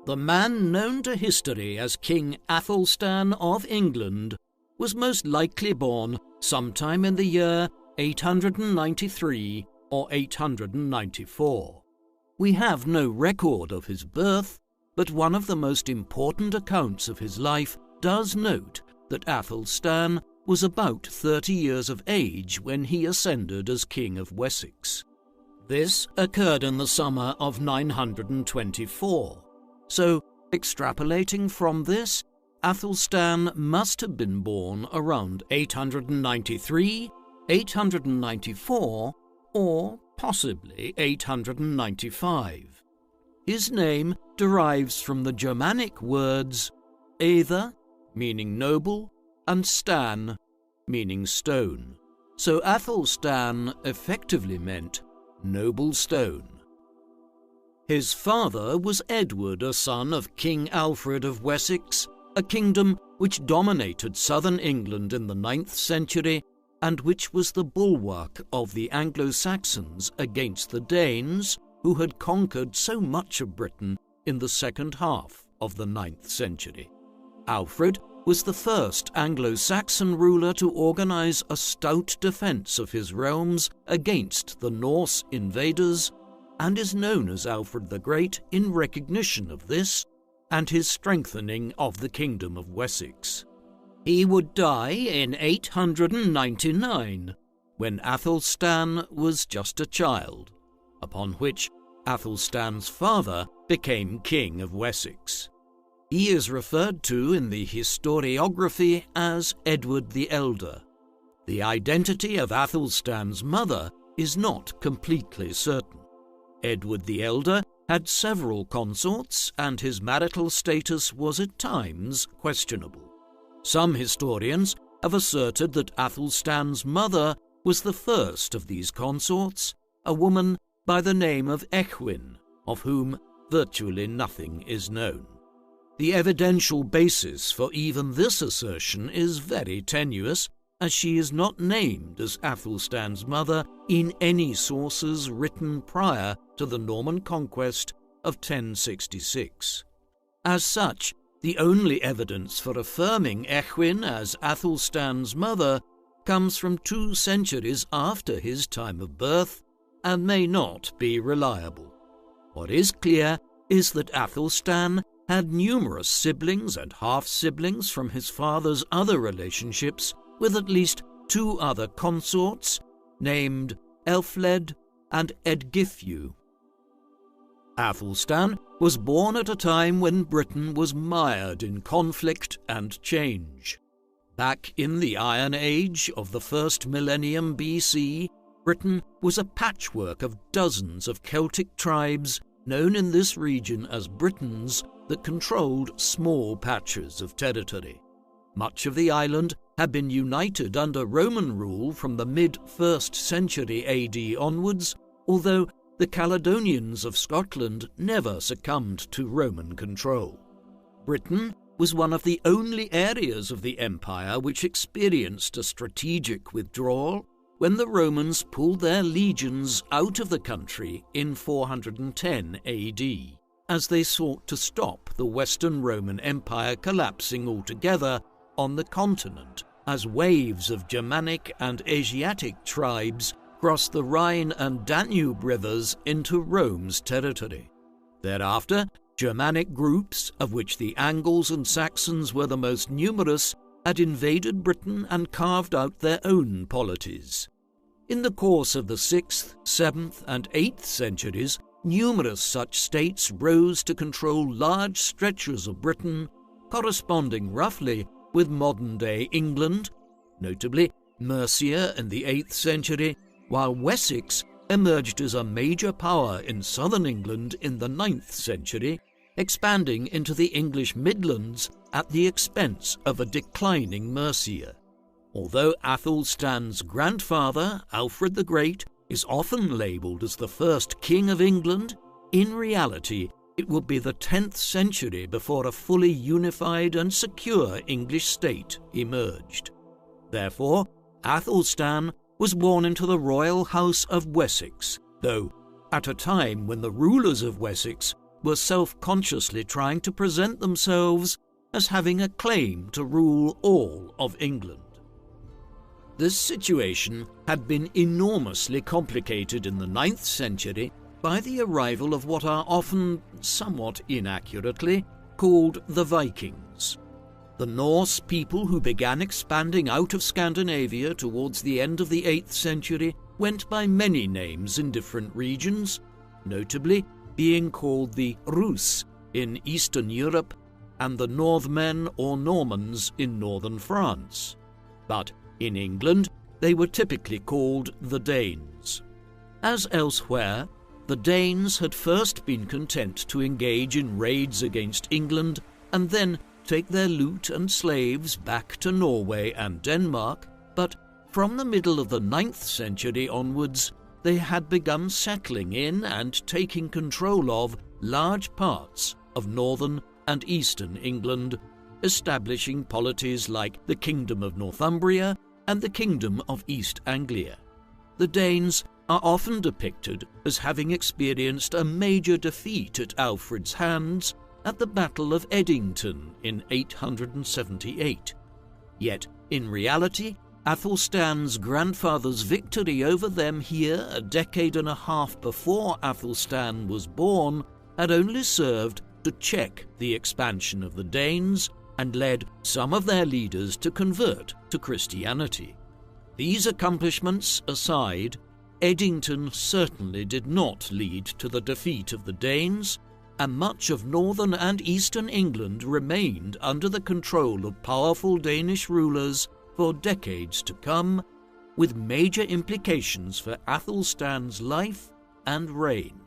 The man known to history as King Athelstan of England was most likely born sometime in the year 893 or 894. We have no record of his birth, but one of the most important accounts of his life does note that Athelstan was about 30 years of age when he ascended as King of Wessex. This occurred in the summer of 924, so extrapolating from this, Athelstan must have been born around 893, 894, or possibly 895. His name derives from the Germanic words "aether," meaning noble, and "stan," meaning stone. So Athelstan effectively meant noble stone. His father was Edward, a son of King Alfred of Wessex, a kingdom which dominated southern England in the 9th century and which was the bulwark of the Anglo-Saxons against the Danes, who had conquered so much of Britain in the second half of the 9th century. Alfred was the first Anglo-Saxon ruler to organize a stout defense of his realms against the Norse invaders, and is known as Alfred the Great in recognition of this and his strengthening of the Kingdom of Wessex. He would die in 899, when Athelstan was just a child, upon which Athelstan's father became King of Wessex. He is referred to in the historiography as Edward the Elder. The identity of Athelstan's mother is not completely certain. Edward the Elder had several consorts, and his marital status was at times questionable. Some historians have asserted that Athelstan's mother was the first of these consorts, a woman by the name of Ecgwin, of whom virtually nothing is known. The evidential basis for even this assertion is very tenuous, as she is not named as Athelstan's mother in any sources written prior to the Norman conquest of 1066. As such, the only evidence for affirming Ecgwin as Athelstan's mother comes from 2 centuries after his time of birth and may not be reliable. What is clear is that Athelstan had numerous siblings and half-siblings from his father's other relationships with at least 2 other consorts named Elfled and Edgithfu. Athelstan was born at a time when Britain was mired in conflict and change. Back in the Iron Age of the first millennium BC, Britain was a patchwork of dozens of Celtic tribes known in this region as Britons that controlled small patches of territory. Much of the island had been united under Roman rule from the mid-1st century AD onwards, although the Caledonians of Scotland never succumbed to Roman control. Britain was one of the only areas of the empire which experienced a strategic withdrawal when the Romans pulled their legions out of the country in 410 AD, as they sought to stop the Western Roman Empire collapsing altogether on the continent, as waves of Germanic and Asiatic tribes crossed the Rhine and Danube rivers into Rome's territory. Thereafter, Germanic groups, of which the Angles and Saxons were the most numerous, had invaded Britain and carved out their own polities. In the course of the 6th, 7th, and 8th centuries, numerous such states rose to control large stretches of Britain, corresponding roughly with modern-day England, notably Mercia in the 8th century, while Wessex emerged as a major power in southern England in the 9th century, expanding into the English Midlands at the expense of a declining Mercia. Although Athelstan's grandfather, Alfred the Great, is often labelled as the first King of England, in reality it would be the 10th century before a fully unified and secure English state emerged. Therefore, Athelstan was born into the royal house of Wessex, though at a time when the rulers of Wessex were self-consciously trying to present themselves as having a claim to rule all of England. This situation had been enormously complicated in the 9th century by the arrival of what are often, somewhat inaccurately, called the Vikings. The Norse people who began expanding out of Scandinavia towards the end of the 8th century went by many names in different regions, notably being called the Rus in Eastern Europe and the Northmen or Normans in northern France. But in England, they were typically called the Danes. As elsewhere, the Danes had first been content to engage in raids against England and then take their loot and slaves back to Norway and Denmark, but from the middle of the 9th century onwards, they had begun settling in and taking control of large parts of northern and eastern England, establishing polities like the Kingdom of Northumbria and the Kingdom of East Anglia. The Danes are often depicted as having experienced a major defeat at Alfred's hands at the Battle of Edington in 878. Yet, in reality, Athelstan's grandfather's victory over them here a decade and a half before Athelstan was born had only served to check the expansion of the Danes and led some of their leaders to convert to Christianity. These accomplishments aside, Edington certainly did not lead to the defeat of the Danes, and much of northern and eastern England remained under the control of powerful Danish rulers for decades to come, with major implications for Athelstan's life and reign.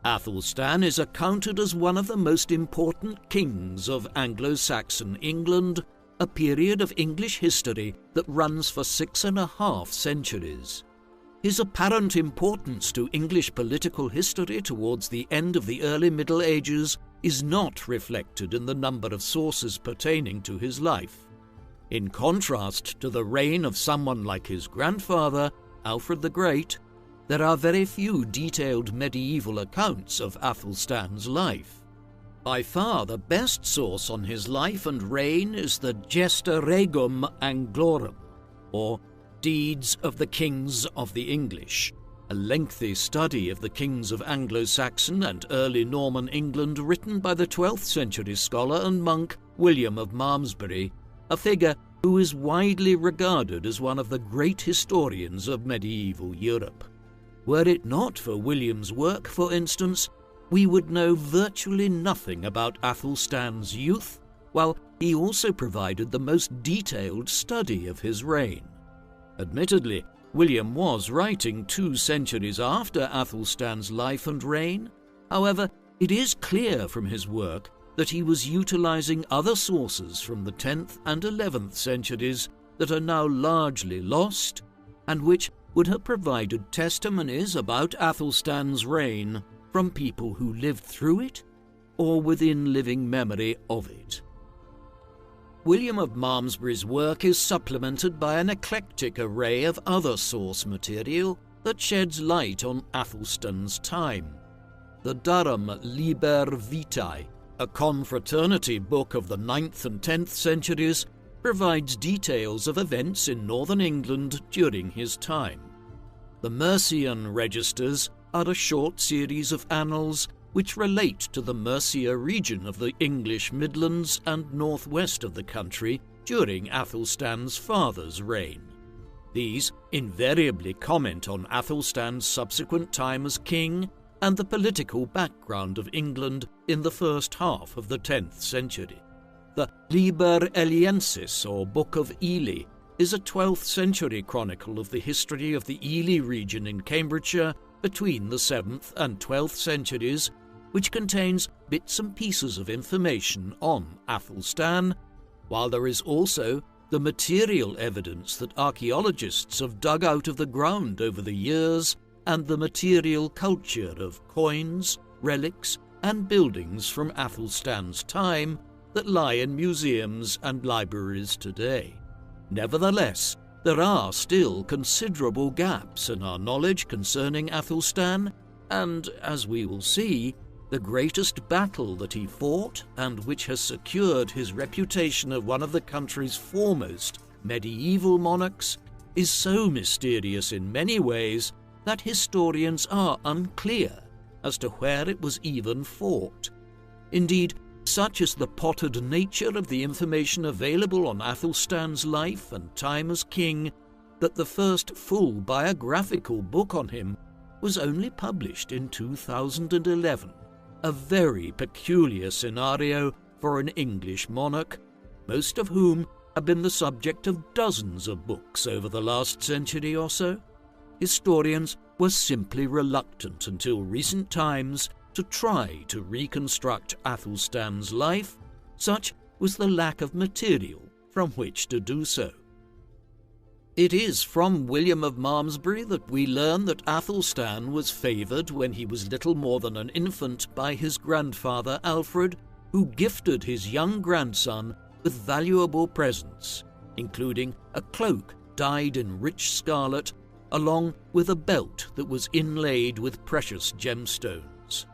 Athelstan is accounted as one of the most important kings of Anglo-Saxon England, a period of English history that runs for 6.5 centuries. His apparent importance to English political history towards the end of the early Middle Ages is not reflected in the number of sources pertaining to his life. In contrast to the reign of someone like his grandfather, Alfred the Great, there are very few detailed medieval accounts of Athelstan's life. By far the best source on his life and reign is the Gesta Regum Anglorum, or Deeds of the Kings of the English, a lengthy study of the kings of Anglo-Saxon and early Norman England written by the 12th century scholar and monk William of Malmesbury, a figure who is widely regarded as one of the great historians of medieval Europe. Were it not for William's work, for instance, we would know virtually nothing about Athelstan's youth, while he also provided the most detailed study of his reign. Admittedly, William was writing 2 centuries after Athelstan's life and reign. However, it is clear from his work that he was utilizing other sources from the 10th and 11th centuries that are now largely lost, and which would have provided testimonies about Athelstan's reign from people who lived through it or within living memory of it. William of Malmesbury's work is supplemented by an eclectic array of other source material that sheds light on Athelstan's time. The Durham Liber Vitae, a confraternity book of the 9th and 10th centuries, provides details of events in northern England during his time. The Mercian Registers are a short series of annals which relate to the Mercia region of the English Midlands and northwest of the country during Athelstan's father's reign. These invariably comment on Athelstan's subsequent time as king and the political background of England in the first half of the 10th century. The Liber Eliensis, or Book of Ely, is a 12th century chronicle of the history of the Ely region in Cambridgeshire between the 7th and 12th centuries, which contains bits and pieces of information on Athelstan, while there is also the material evidence that archaeologists have dug out of the ground over the years and the material culture of coins, relics, and buildings from Athelstan's time that lie in museums and libraries today. Nevertheless, there are still considerable gaps in our knowledge concerning Athelstan, and, as we will see, the greatest battle that he fought, and which has secured his reputation of one of the country's foremost medieval monarchs, is so mysterious in many ways that historians are unclear as to where it was even fought. Indeed, such is the pottered nature of the information available on Athelstan's life and time as king that the first full biographical book on him was only published in 2011, a very peculiar scenario for an English monarch, most of whom have been the subject of dozens of books over the last century or so. Historians were simply reluctant until recent times to try to reconstruct Athelstan's life. Such was the lack of material from which to do so. It is from William of Malmesbury that we learn that Athelstan was favoured when he was little more than an infant by his grandfather Alfred, who gifted his young grandson with valuable presents, including a cloak dyed in rich scarlet, along with a belt that was inlaid with precious gemstones.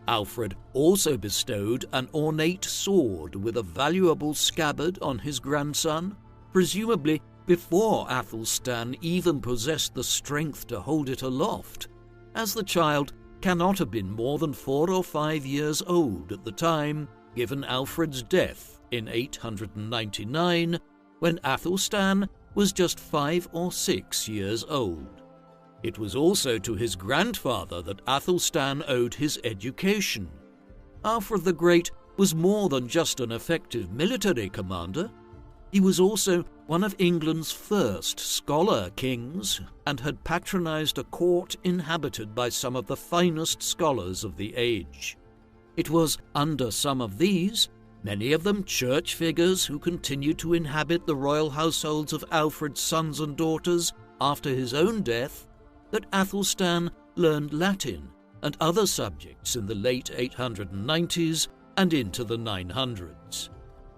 Alfred also bestowed an ornate sword with a valuable scabbard on his grandson, presumably before Athelstan even possessed the strength to hold it aloft, as the child cannot have been more than 4 or 5 years old at the time, given Alfred's death in 899, when Athelstan was just 5 or 6 years old. It was also to his grandfather that Athelstan owed his education. Alfred the Great was more than just an effective military commander. He was also one of England's first scholar kings, and had patronized a court inhabited by some of the finest scholars of the age. It was under some of these, many of them church figures who continued to inhabit the royal households of Alfred's sons and daughters after his own death, that Athelstan learned Latin and other subjects in the late 890s and into the 900s.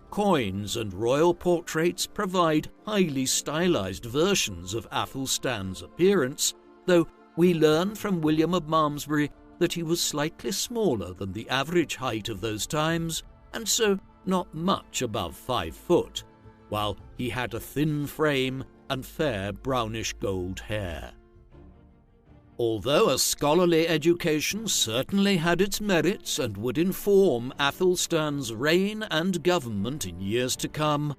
Coins and royal portraits provide highly stylized versions of Athelstan's appearance, though we learn from William of Malmesbury that he was slightly smaller than the average height of those times, and so not much above 5 foot, while he had a thin frame and fair brownish gold hair. Although a scholarly education certainly had its merits and would inform Athelstan's reign and government in years to come,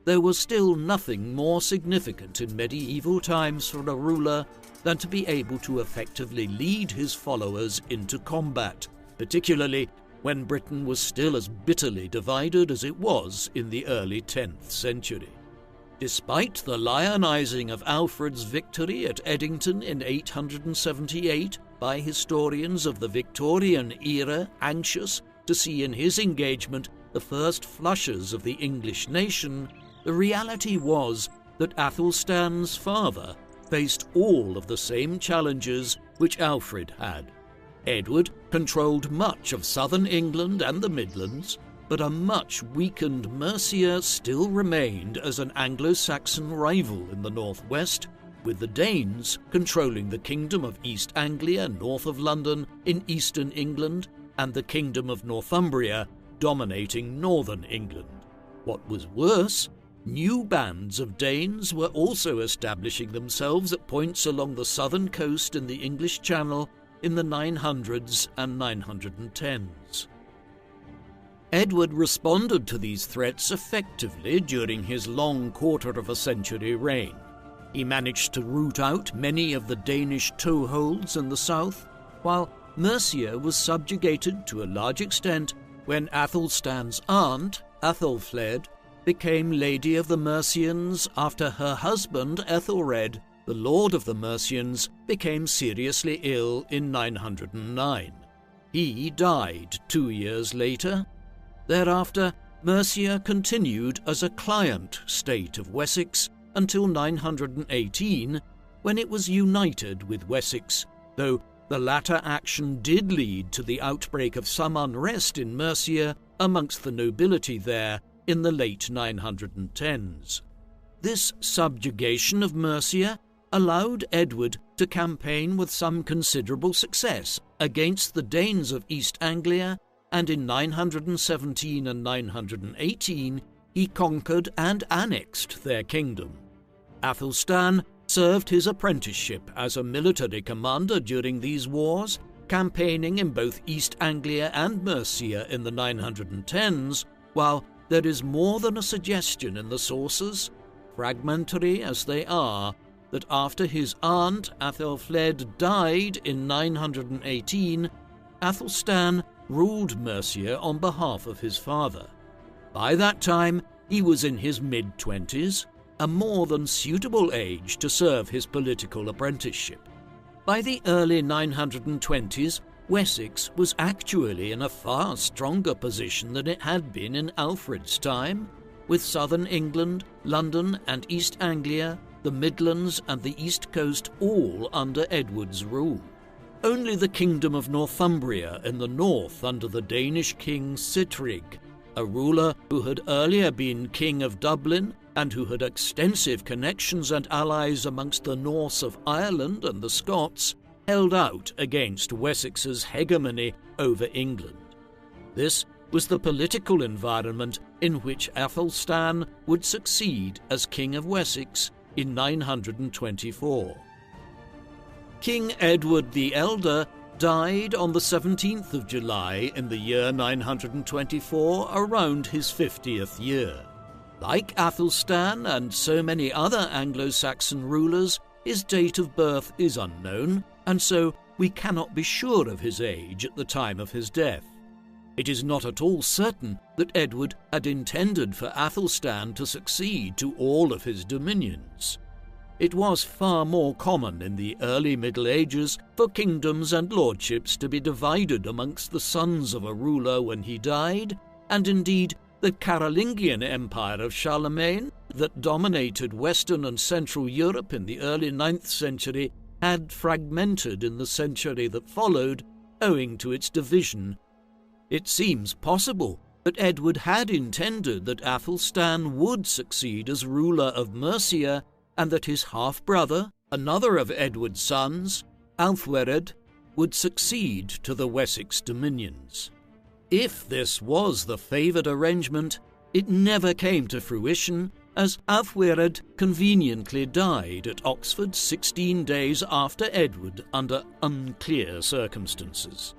there was still nothing more significant in medieval times for a ruler than to be able to effectively lead his followers into combat, particularly when Britain was still as bitterly divided as it was in the early 10th century. Despite the lionizing of Alfred's victory at Edington in 878 by historians of the Victorian era anxious to see in his engagement the first flushes of the English nation, the reality was that Athelstan's father faced all of the same challenges which Alfred had. Edward controlled much of southern England and the Midlands, but a much weakened Mercia still remained as an Anglo-Saxon rival in the northwest, with the Danes controlling the Kingdom of East Anglia north of London in eastern England, and the Kingdom of Northumbria dominating northern England. What was worse, new bands of Danes were also establishing themselves at points along the southern coast in the English Channel in the 900s and 910s. Edward responded to these threats effectively during his long quarter-of-a-century reign. He managed to root out many of the Danish toeholds in the south, while Mercia was subjugated to a large extent when Athelstan's aunt, Athelfled, became Lady of the Mercians after her husband, Ethelred, the Lord of the Mercians, became seriously ill in 909. He died 2 years later. Thereafter, Mercia continued as a client state of Wessex until 918, when it was united with Wessex, though the latter action did lead to the outbreak of some unrest in Mercia amongst the nobility there in the late 910s. This subjugation of Mercia allowed Edward to campaign with some considerable success against the Danes of East Anglia, and in 917 and 918 he conquered and annexed their kingdom. Athelstan served his apprenticeship as a military commander during these wars, campaigning in both East Anglia and Mercia in the 910s, while there is more than a suggestion in the sources, fragmentary as they are, that after his aunt Athelfled died in 918, Athelstan ruled Mercia on behalf of his father. By that time, he was in his mid-20s, a more than suitable age to serve his political apprenticeship. By the early 920s, Wessex was actually in a far stronger position than it had been in Alfred's time, with southern England, London and East Anglia, the Midlands and the East Coast all under Edward's rule. Only the kingdom of Northumbria in the north under the Danish king Sihtric, a ruler who had earlier been king of Dublin and who had extensive connections and allies amongst the Norse of Ireland and the Scots, held out against Wessex's hegemony over England. This was the political environment in which Athelstan would succeed as King of Wessex in 924. King Edward the Elder died on the 17th of July in the year 924, around his 50th year. Like Athelstan and so many other Anglo-Saxon rulers, his date of birth is unknown, and so we cannot be sure of his age at the time of his death. It is not at all certain that Edward had intended for Athelstan to succeed to all of his dominions. It was far more common in the early Middle Ages for kingdoms and lordships to be divided amongst the sons of a ruler when he died, and indeed the Carolingian Empire of Charlemagne, that dominated Western and Central Europe in the early 9th century, had fragmented in the century that followed, owing to its division. It seems possible that Edward had intended that Athelstan would succeed as ruler of Mercia, and that his half-brother, another of Edward's sons, Althwered, would succeed to the Wessex dominions. If this was the favoured arrangement, it never came to fruition, as Althwered conveniently died at Oxford 16 days after Edward under unclear circumstances.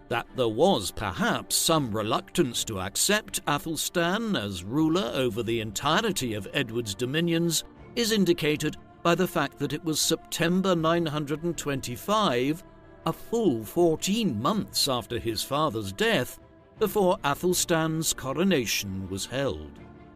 That there was perhaps some reluctance to accept Athelstan as ruler over the entirety of Edward's dominions is indicated by the fact that it was September 925, a full 14 months after his father's death, before Athelstan's coronation was held.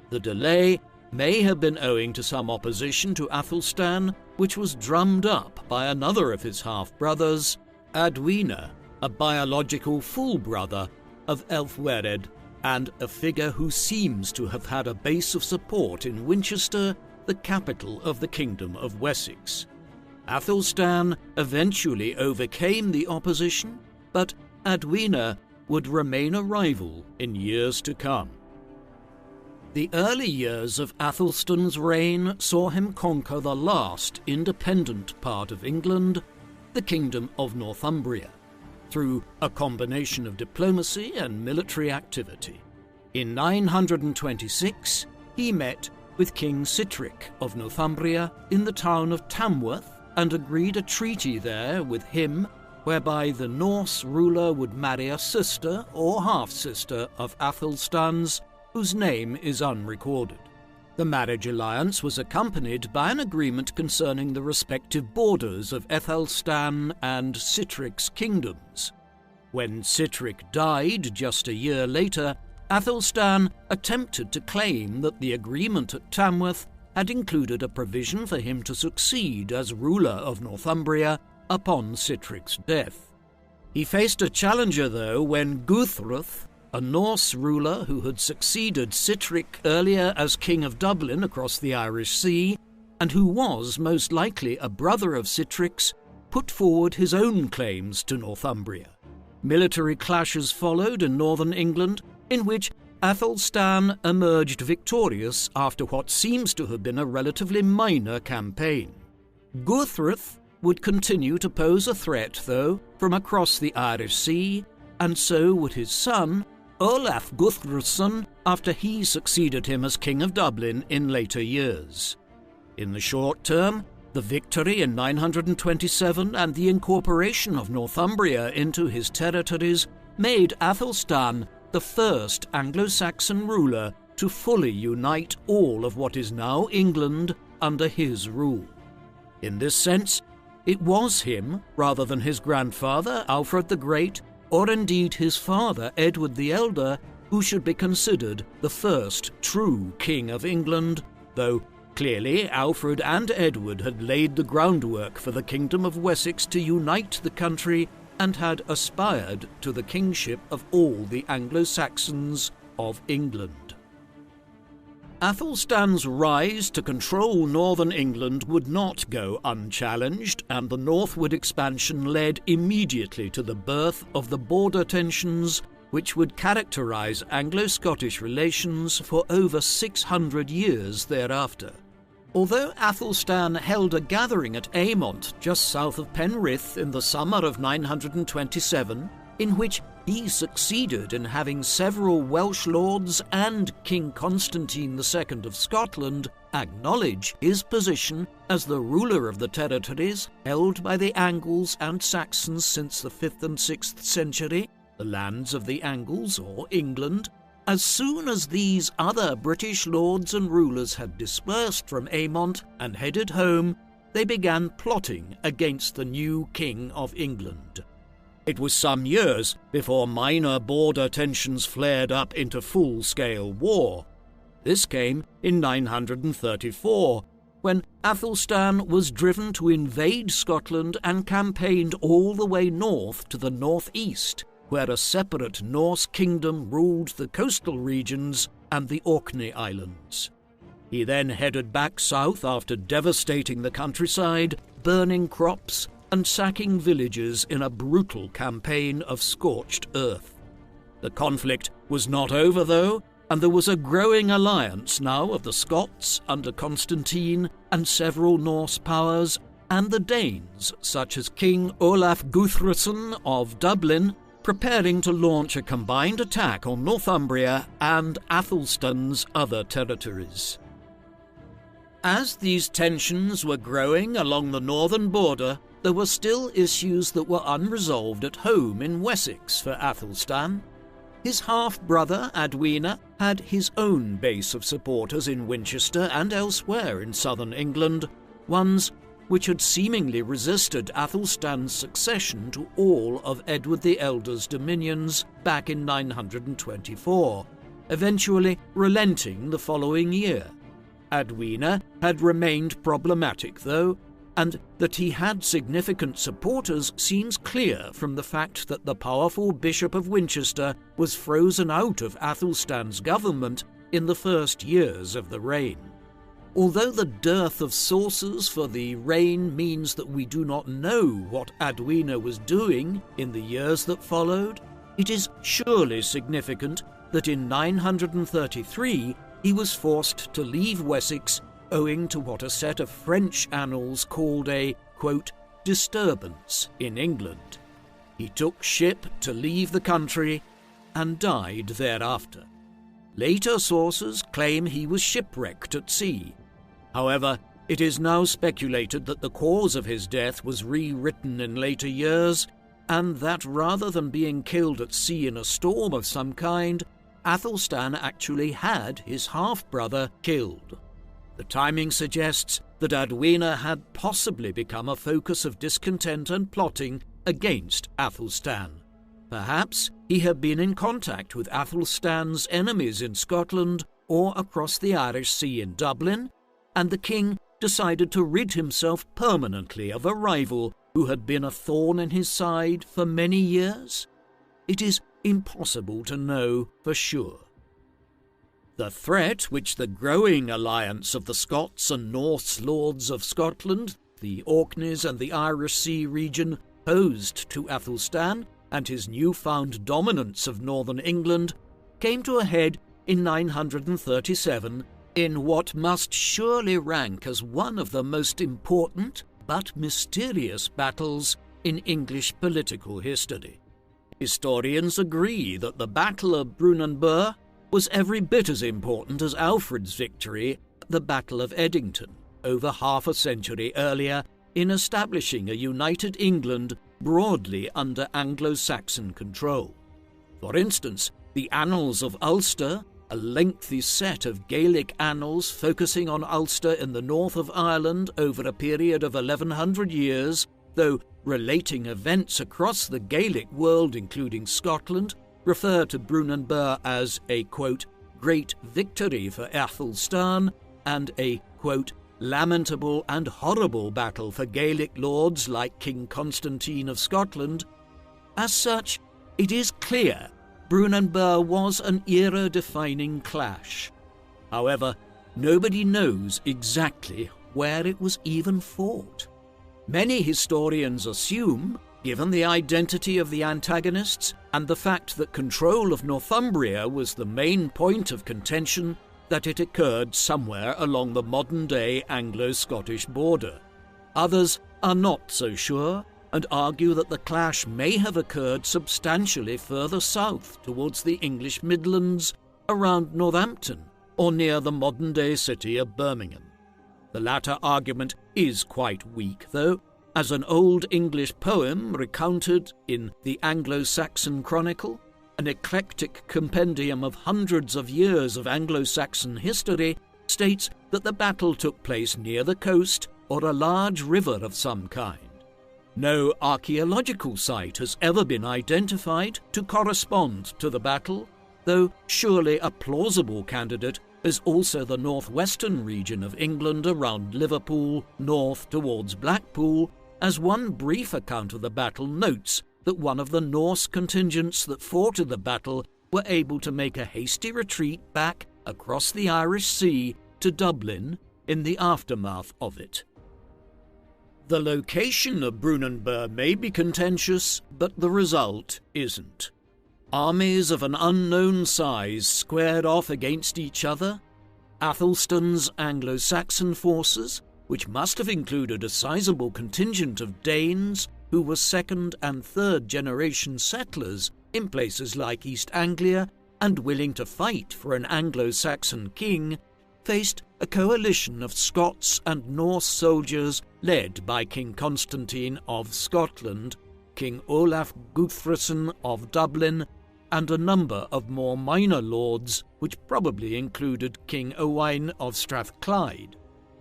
The delay may have been owing to some opposition to Athelstan, which was drummed up by another of his half-brothers, Adwina, a biological full brother of Elfwered, and a figure who seems to have had a base of support in Winchester, the capital of the Kingdom of Wessex. Athelstan eventually overcame the opposition, but Adwina would remain a rival in years to come. The early years of Athelstan's reign saw him conquer the last independent part of England, the Kingdom of Northumbria, through a combination of diplomacy and military activity. In 926, he met with King Sihtric of Northumbria in the town of Tamworth and agreed a treaty there with him whereby the Norse ruler would marry a sister or half-sister of Athelstan's, whose name is unrecorded. The marriage alliance was accompanied by an agreement concerning the respective borders of Athelstan and Sihtric's kingdoms. When Sihtric died just a year later, Athelstan attempted to claim that the agreement at Tamworth had included a provision for him to succeed as ruler of Northumbria upon Sihtric's death. He faced a challenger, though, when Guthruth, a Norse ruler who had succeeded Sihtric earlier as King of Dublin across the Irish Sea, and who was most likely a brother of Sihtric's, put forward his own claims to Northumbria. Military clashes followed in northern England, in which Athelstan emerged victorious after what seems to have been a relatively minor campaign. Guthrith would continue to pose a threat, though, from across the Irish Sea, and so would his son, Olaf Guthruthsson, after he succeeded him as King of Dublin in later years. In the short term, the victory in 927 and the incorporation of Northumbria into his territories made Athelstan the first Anglo-Saxon ruler to fully unite all of what is now England under his rule. In this sense, it was him, rather than his grandfather, Alfred the Great, or indeed his father, Edward the Elder, who should be considered the first true King of England, though clearly Alfred and Edward had laid the groundwork for the Kingdom of Wessex to unite the country and had aspired to the kingship of all the Anglo-Saxons of England. Athelstan's rise to control northern England would not go unchallenged, and the northward expansion led immediately to the birth of the border tensions which would characterize Anglo-Scottish relations for over 600 years thereafter. Although Athelstan held a gathering at Aymont, just south of Penrith, in the summer of 927, in which he succeeded in having several Welsh lords and King Constantine II of Scotland acknowledge his position as the ruler of the territories held by the Angles and Saxons since the 5th and 6th century, the lands of the Angles, or England, as soon as these other British lords and rulers had dispersed from Aymont and headed home, they began plotting against the new King of England. It was some years before minor border tensions flared up into full-scale war. This came in 934, when Athelstan was driven to invade Scotland and campaigned all the way north to the northeast, where a separate Norse kingdom ruled the coastal regions and the Orkney Islands. He then headed back south after devastating the countryside, burning crops, and sacking villages in a brutal campaign of scorched earth. The conflict was not over, though, and there was a growing alliance now of the Scots under Constantine and several Norse powers, and the Danes, such as King Olaf Guthruthsson of Dublin, preparing to launch a combined attack on Northumbria and Athelstan's other territories. As these tensions were growing along the northern border, there were still issues that were unresolved at home in Wessex for Athelstan. His half-brother, Adwina, had his own base of supporters in Winchester and elsewhere in southern England, ones which had seemingly resisted Athelstan's succession to all of Edward the Elder's dominions back in 924, eventually relenting the following year. Adwina had remained problematic, though, and that he had significant supporters seems clear from the fact that the powerful Bishop of Winchester was frozen out of Athelstan's government in the first years of the reign. Although the dearth of sources for the reign means that we do not know what Adwina was doing in the years that followed, it is surely significant that in 933 he was forced to leave Wessex owing to what a set of French annals called a, quote, disturbance in England. He took ship to leave the country and died thereafter. Later sources claim he was shipwrecked at sea. However, it is now speculated that the cause of his death was rewritten in later years, and that rather than being killed at sea in a storm of some kind, Athelstan actually had his half-brother killed. The timing suggests that Adwina had possibly become a focus of discontent and plotting against Athelstan. Perhaps he had been in contact with Athelstan's enemies in Scotland or across the Irish Sea in Dublin, and the king decided to rid himself permanently of a rival who had been a thorn in his side for many years? It is impossible to know for sure. The threat which the growing alliance of the Scots and Norse lords of Scotland, the Orkneys and the Irish Sea region, posed to Athelstan and his newfound dominance of northern England came to a head in 937 in what must surely rank as one of the most important, but mysterious battles in English political history. Historians agree that the Battle of Brunanburh was every bit as important as Alfred's victory at the Battle of Edington over half a century earlier in establishing a united England broadly under Anglo-Saxon control. For instance, the Annals of Ulster, a lengthy set of Gaelic annals focusing on Ulster in the north of Ireland over a period of 1100 years, though relating events across the Gaelic world including Scotland, refer to Brunanburh as a, quote, great victory for Athelstan and a, quote, lamentable and horrible battle for Gaelic lords like King Constantine of Scotland. As such, it is clear Brunanburh was an era-defining clash. However, nobody knows exactly where it was even fought. Many historians assume, given the identity of the antagonists and the fact that control of Northumbria was the main point of contention, that it occurred somewhere along the modern-day Anglo-Scottish border. Others are not so sure and argue that the clash may have occurred substantially further south towards the English Midlands, around Northampton, or near the modern-day city of Birmingham. The latter argument is quite weak, though, as an Old English poem recounted in the Anglo-Saxon Chronicle, an eclectic compendium of hundreds of years of Anglo-Saxon history, states that the battle took place near the coast or a large river of some kind. No archaeological site has ever been identified to correspond to the battle, though surely a plausible candidate is also the northwestern region of England around Liverpool, north towards Blackpool, as one brief account of the battle notes that one of the Norse contingents that fought in the battle were able to make a hasty retreat back across the Irish Sea to Dublin in the aftermath of it. The location of Brunanburh may be contentious, but the result isn't. Armies of an unknown size squared off against each other. Athelstan's Anglo-Saxon forces, which must have included a sizable contingent of Danes who were second and third generation settlers in places like East Anglia and willing to fight for an Anglo-Saxon king, faced a coalition of Scots and Norse soldiers led by King Constantine of Scotland, King Olaf Guthrason of Dublin, and a number of more minor lords, which probably included King Owain of Strathclyde.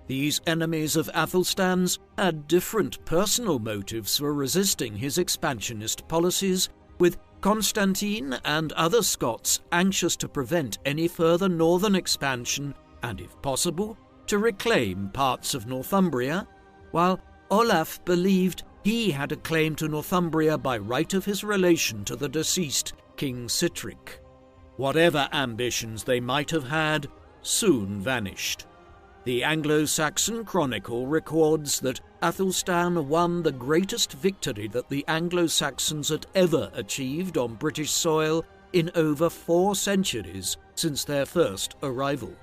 These enemies of Athelstan's had different personal motives for resisting his expansionist policies, with Constantine and other Scots anxious to prevent any further northern expansion and, if possible, to reclaim parts of Northumbria, while Olaf believed he had a claim to Northumbria by right of his relation to the deceased King Sitric. Whatever ambitions they might have had soon vanished. The Anglo-Saxon Chronicle records that Athelstan won the greatest victory that the Anglo-Saxons had ever achieved on British soil in over 4 centuries since their first arrival.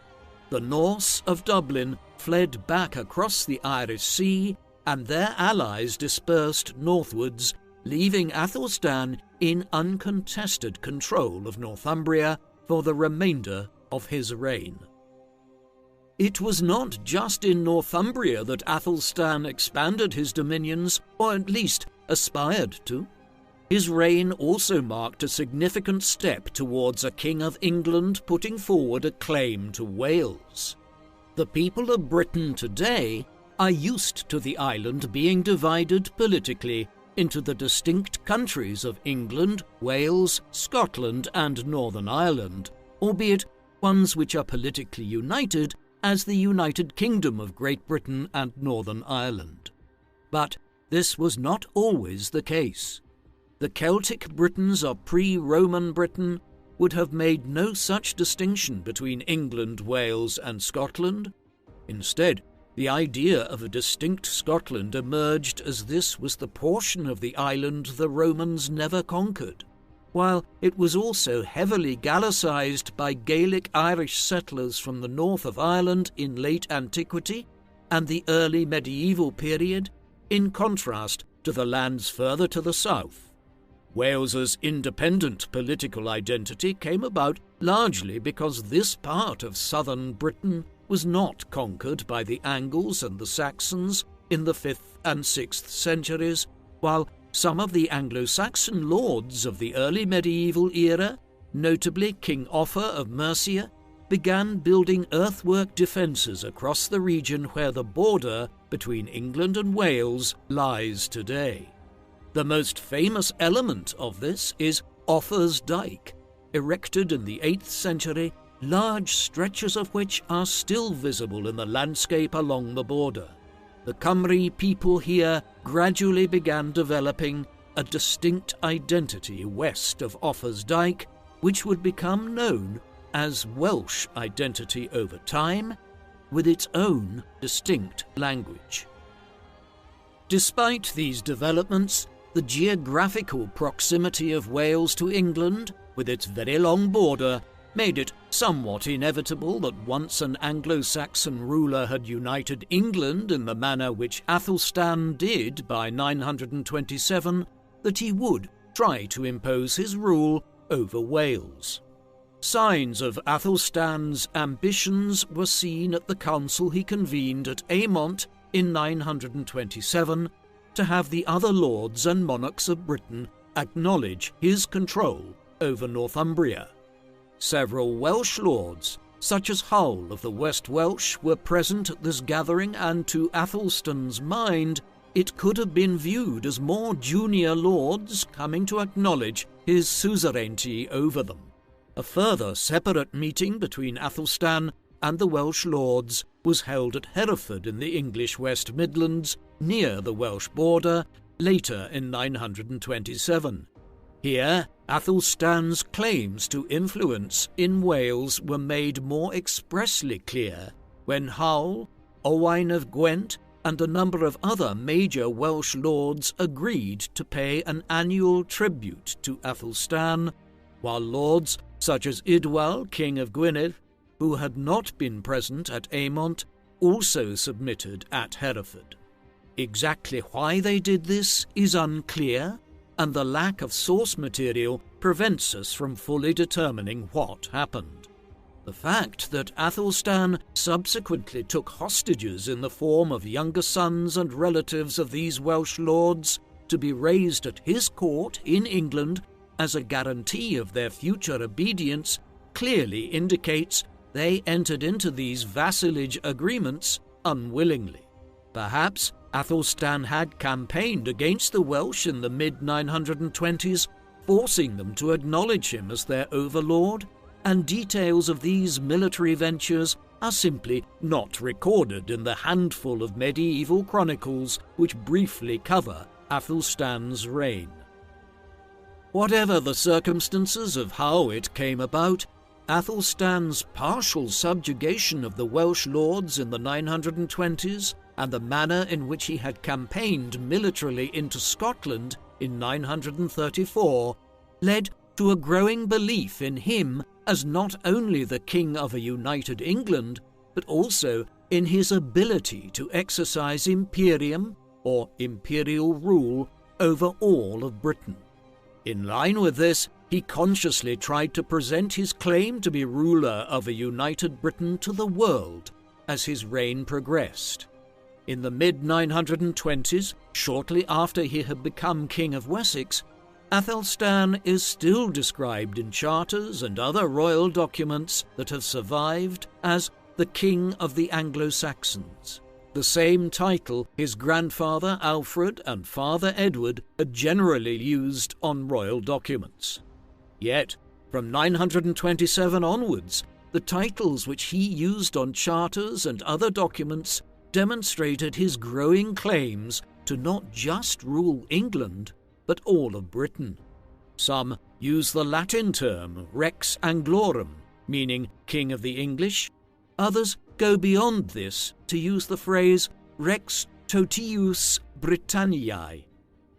The Norse of Dublin fled back across the Irish Sea, and their allies dispersed northwards, leaving Athelstan in uncontested control of Northumbria for the remainder of his reign. It was not just in Northumbria that Athelstan expanded his dominions, or at least aspired to. His reign also marked a significant step towards a King of England putting forward a claim to Wales. The people of Britain today are used to the island being divided politically into the distinct countries of England, Wales, Scotland, and Northern Ireland, albeit ones which are politically united as the United Kingdom of Great Britain and Northern Ireland. But this was not always the case. The Celtic Britons of pre-Roman Britain would have made no such distinction between England, Wales, and Scotland. Instead, the idea of a distinct Scotland emerged as this was the portion of the island the Romans never conquered, while it was also heavily Gallicized by Gaelic Irish settlers from the north of Ireland in late antiquity and the early medieval period. in contrast to the lands further to the south. Wales's independent political identity came about largely because this part of southern Britain was not conquered by the Angles and the Saxons in the 5th and 6th centuries, while some of the Anglo-Saxon lords of the early medieval era, notably King Offa of Mercia, began building earthwork defences across the region where the border between England and Wales lies today. The most famous element of this is Offa's Dyke, erected in the 8th century, large stretches of which are still visible in the landscape along the border. The Cymry people here gradually began developing a distinct identity west of Offa's Dyke, which would become known as Welsh identity over time, with its own distinct language. Despite these developments, the geographical proximity of Wales to England, with its very long border, made it somewhat inevitable that once an Anglo-Saxon ruler had united England in the manner which Athelstan did by 927, that he would try to impose his rule over Wales. Signs of Athelstan's ambitions were seen at the council he convened at Aymont in 927 to have the other lords and monarchs of Britain acknowledge his control over Northumbria. Several Welsh lords, such as Hull of the West Welsh, were present at this gathering, and to Athelstan's mind, it could have been viewed as more junior lords coming to acknowledge his suzerainty over them. A further separate meeting between Athelstan and the Welsh lords was held at Hereford in the English West Midlands, near the Welsh border, later in 927. Here, Athelstan's claims to influence in Wales were made more expressly clear when Hull, Owain of Gwent, and a number of other major Welsh lords agreed to pay an annual tribute to Athelstan, while lords such as Idwal, King of Gwynedd, who had not been present at Aymont, also submitted at Hereford. Exactly why they did this is unclear, and the lack of source material prevents us from fully determining what happened. The fact that Athelstan subsequently took hostages in the form of younger sons and relatives of these Welsh lords to be raised at his court in England as a guarantee of their future obedience clearly indicates they entered into these vassalage agreements unwillingly. Perhaps Athelstan had campaigned against the Welsh in the mid-920s, forcing them to acknowledge him as their overlord, and details of these military ventures are simply not recorded in the handful of medieval chronicles which briefly cover Athelstan's reign. Whatever the circumstances of how it came about, Athelstan's partial subjugation of the Welsh lords in the 920s and the manner in which he had campaigned militarily into Scotland in 934 led to a growing belief in him as not only the king of a united England, but also in his ability to exercise imperium, or imperial rule, over all of Britain. In line with this, he consciously tried to present his claim to be ruler of a united Britain to the world as his reign progressed. In the mid-920s, shortly after he had become King of Wessex, Athelstan is still described in charters and other royal documents that have survived as the King of the Anglo-Saxons, the same title his grandfather Alfred and father Edward had generally used on royal documents. Yet, from 927 onwards, the titles which he used on charters and other documents demonstrated his growing claims to not just rule England, but all of Britain. Some use the Latin term Rex Anglorum, meaning King of the English. Others go beyond this to use the phrase Rex Totius Britanniae,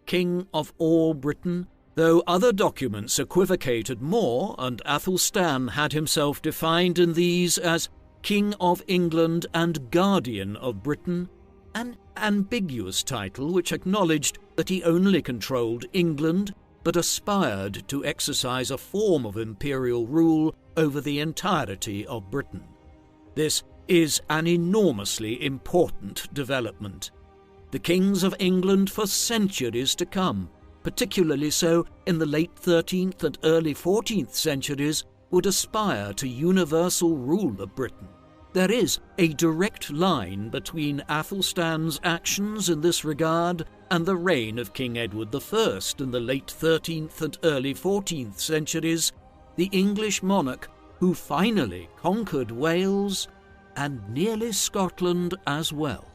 King of all Britain, though other documents equivocated more, and Athelstan had himself defined in these as King of England and Guardian of Britain, an ambiguous title which acknowledged that he only controlled England but aspired to exercise a form of imperial rule over the entirety of Britain. This is an enormously important development. The kings of England for centuries to come, particularly so in the late 13th and early 14th centuries, would aspire to universal rule of Britain. There is a direct line between Athelstan's actions in this regard and the reign of King Edward I in the late 13th and early 14th centuries, the English monarch who finally conquered Wales and nearly Scotland as well.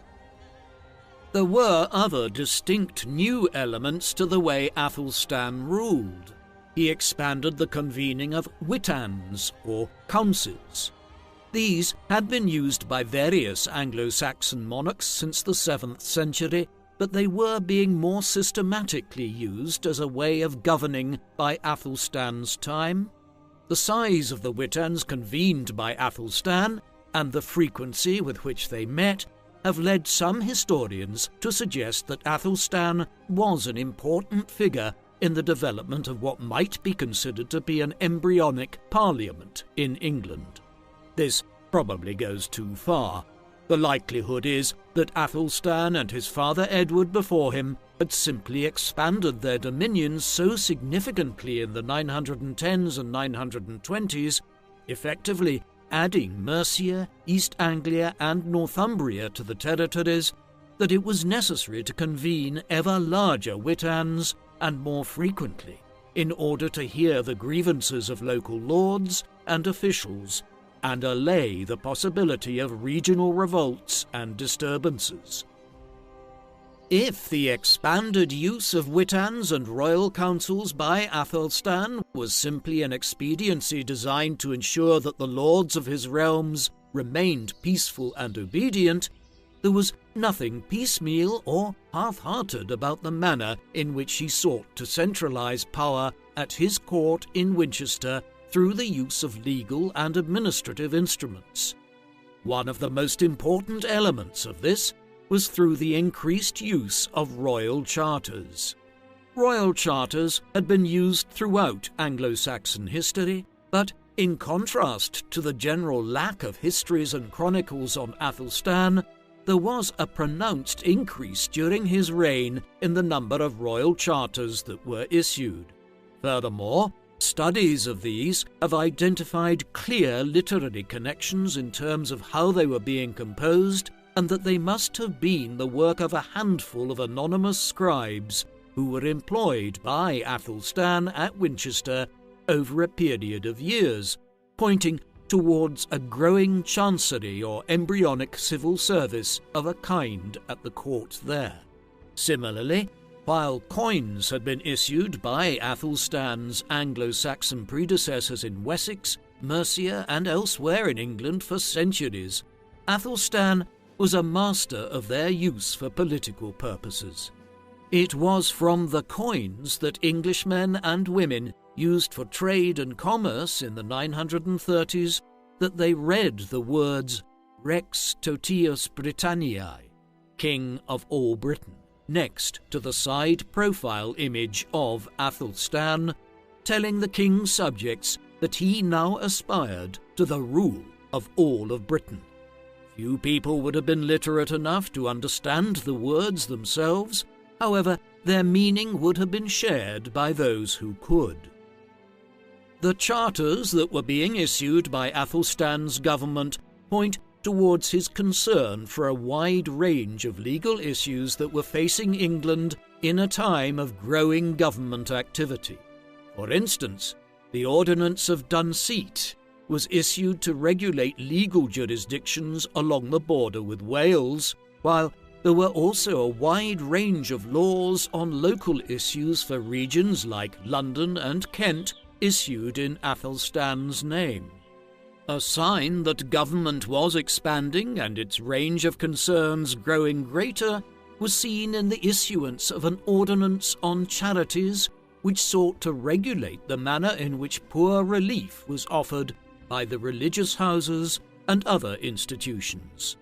There were other distinct new elements to the way Athelstan ruled. He expanded the convening of witans, or councils. These had been used by various Anglo-Saxon monarchs since the 7th century, but they were being more systematically used as a way of governing by Athelstan's time. The size of the witans convened by Athelstan and the frequency with which they met have led some historians to suggest that Athelstan was an important figure in the development of what might be considered to be an embryonic parliament in England. This probably goes too far. The likelihood is that Athelstan and his father Edward before him had simply expanded their dominions so significantly in the 910s and 920s, effectively adding Mercia, East Anglia and Northumbria to the territories, that it was necessary to convene ever larger witans and more frequently in order to hear the grievances of local lords and officials and allay the possibility of regional revolts and disturbances. If the expanded use of witans and royal councils by Athelstan was simply an expediency designed to ensure that the lords of his realms remained peaceful and obedient, there was nothing piecemeal or half-hearted about the manner in which he sought to centralize power at his court in Winchester through the use of legal and administrative instruments. One of the most important elements of this was through the increased use of royal charters. Royal charters had been used throughout Anglo-Saxon history, but in contrast to the general lack of histories and chronicles on Athelstan, there was a pronounced increase during his reign in the number of royal charters that were issued. Furthermore, studies of these have identified clear literary connections in terms of how they were being composed, and that they must have been the work of a handful of anonymous scribes who were employed by Athelstan at Winchester over a period of years, pointing towards a growing chancery or embryonic civil service of a kind at the court there. Similarly, while coins had been issued by Athelstan's Anglo-Saxon predecessors in Wessex, Mercia and elsewhere in England for centuries, Athelstan was a master of their use for political purposes. It was from the coins that Englishmen and women used for trade and commerce in the 930s that they read the words Rex Totius Britanniae, King of all Britain, next to the side profile image of Athelstan, telling the king's subjects that he now aspired to the rule of all of Britain. Few people would have been literate enough to understand the words themselves. However, their meaning would have been shared by those who could. The charters that were being issued by Athelstan's government point towards his concern for a wide range of legal issues that were facing England in a time of growing government activity. For instance, the Ordinance of Dunseat was issued to regulate legal jurisdictions along the border with Wales, while there were also a wide range of laws on local issues for regions like London and Kent issued in Athelstan's name. A sign that government was expanding and its range of concerns growing greater was seen in the issuance of an ordinance on charities which sought to regulate the manner in which poor relief was offered by the religious houses and other institutions.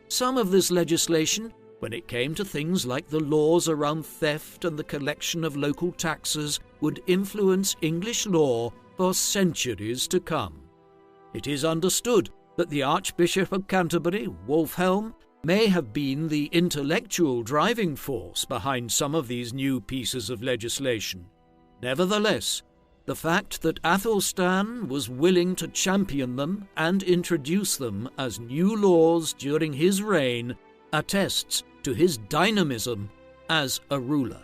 Some of this legislation when it came to things like the laws around theft and the collection of local taxes, would influence English law for centuries to come. It is understood that the Archbishop of Canterbury, Wulfhelm, may have been the intellectual driving force behind some of these new pieces of legislation. Nevertheless, the fact that Athelstan was willing to champion them and introduce them as new laws during his reign attests to his dynamism as a ruler.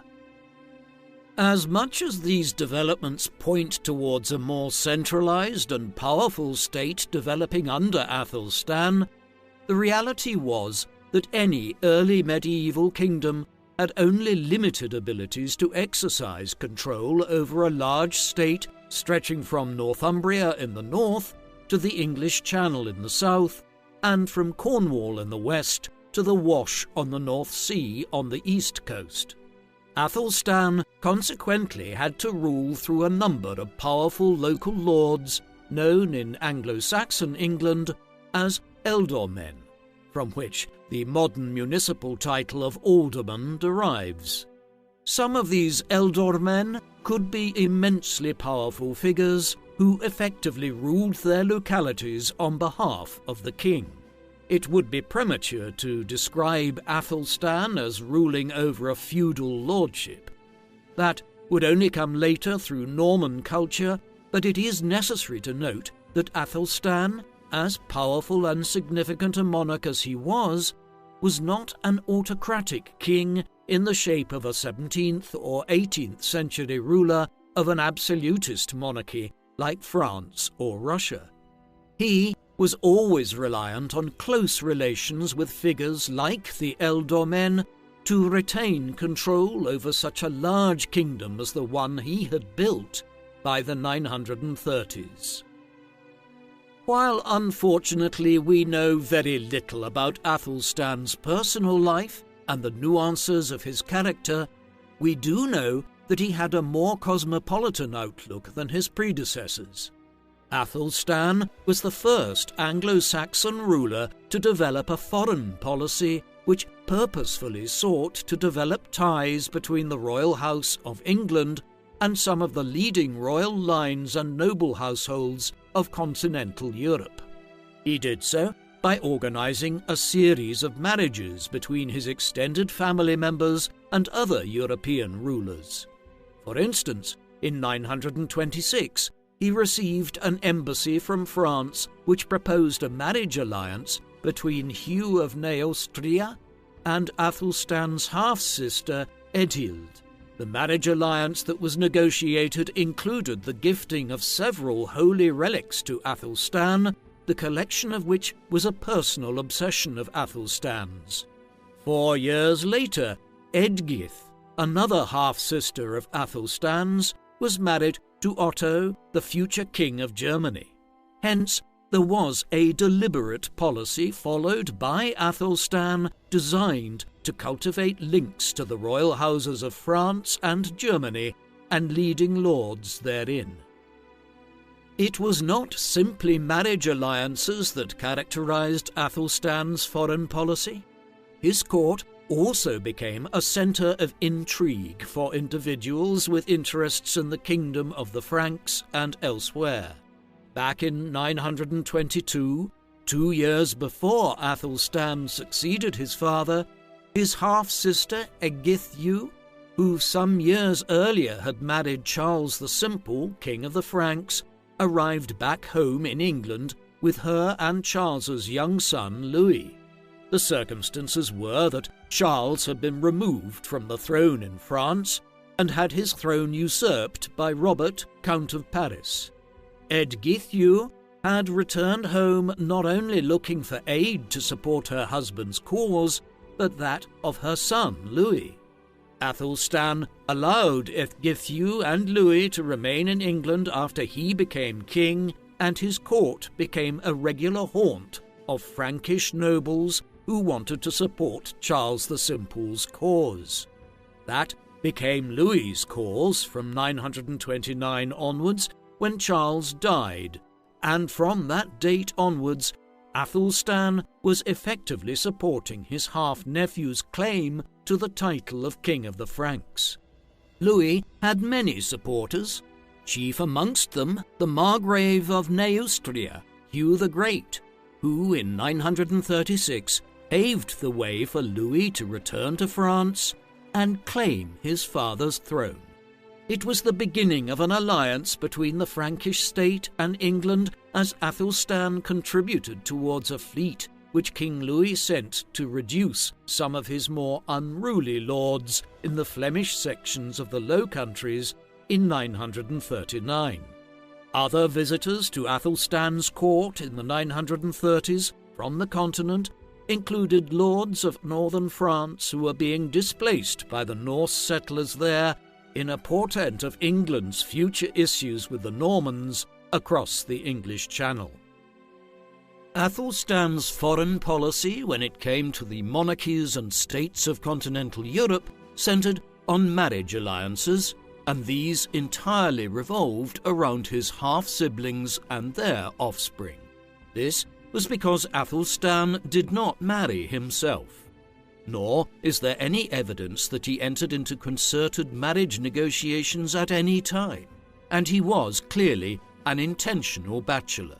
As much as these developments point towards a more centralized and powerful state developing under Athelstan, the reality was that any early medieval kingdom had only limited abilities to exercise control over a large state stretching from Northumbria in the north to the English Channel in the south, and from Cornwall in the west to the Wash on the North Sea on the east coast. Athelstan consequently had to rule through a number of powerful local lords known in Anglo-Saxon England as ealdormen, from which the modern municipal title of alderman derives. Some of these ealdormen could be immensely powerful figures who effectively ruled their localities on behalf of the king. It would be premature to describe Athelstan as ruling over a feudal lordship. That would only come later through Norman culture, but it is necessary to note that Athelstan, as powerful and significant a monarch as he was not an autocratic king in the shape of a 17th or 18th century ruler of an absolutist monarchy like France or Russia. He was always reliant on close relations with figures like the ealdormen to retain control over such a large kingdom as the one he had built by the 930s. While unfortunately we know very little about Athelstan's personal life and the nuances of his character, we do know that he had a more cosmopolitan outlook than his predecessors. Athelstan was the first Anglo-Saxon ruler to develop a foreign policy which purposefully sought to develop ties between the royal house of England and some of the leading royal lines and noble households of continental Europe. He did so by organizing a series of marriages between his extended family members and other European rulers. For instance, in 926, he received an embassy from France which proposed a marriage alliance between Hugh of Neustria and Athelstan's half-sister Edhild. The marriage alliance that was negotiated included the gifting of several holy relics to Athelstan, the collection of which was a personal obsession of Athelstan's. 4 years later, Edgith, another half-sister of Athelstan's, was married to Otto, the future king of Germany. Hence, there was a deliberate policy followed by Athelstan designed to cultivate links to the royal houses of France and Germany and leading lords therein. It was not simply marriage alliances that characterized Athelstan's foreign policy. His court also became a centre of intrigue for individuals with interests in the kingdom of the Franks and elsewhere. Back in 922, 2 years before Athelstan succeeded his father, his half-sister Egithyu, who some years earlier had married Charles the Simple, King of the Franks, arrived back home in England with her and Charles's young son Louis. The circumstances were that Charles had been removed from the throne in France and had his throne usurped by Robert, Count of Paris. Edgithyu had returned home not only looking for aid to support her husband's cause, but that of her son Louis. Athelstan allowed Edgithyu and Louis to remain in England after he became king, and his court became a regular haunt of Frankish nobles who wanted to support Charles the Simple's cause. That became Louis's cause from 929 onwards, when Charles died, and from that date onwards, Athelstan was effectively supporting his half-nephew's claim to the title of King of the Franks. Louis had many supporters, chief amongst them the Margrave of Neustria, Hugh the Great, who in 936 paved the way for Louis to return to France and claim his father's throne. It was the beginning of an alliance between the Frankish state and England, as Athelstan contributed towards a fleet which King Louis sent to reduce some of his more unruly lords in the Flemish sections of the Low Countries in 939. Other visitors to Athelstan's court in the 930s from the continent included lords of northern France who were being displaced by the Norse settlers there, in a portent of England's future issues with the Normans across the English Channel. Athelstan's foreign policy when it came to the monarchies and states of continental Europe centred on marriage alliances, and these entirely revolved around his half-siblings and their offspring. This was because Athelstan did not marry himself. Nor is there any evidence that he entered into concerted marriage negotiations at any time, and he was clearly an intentional bachelor.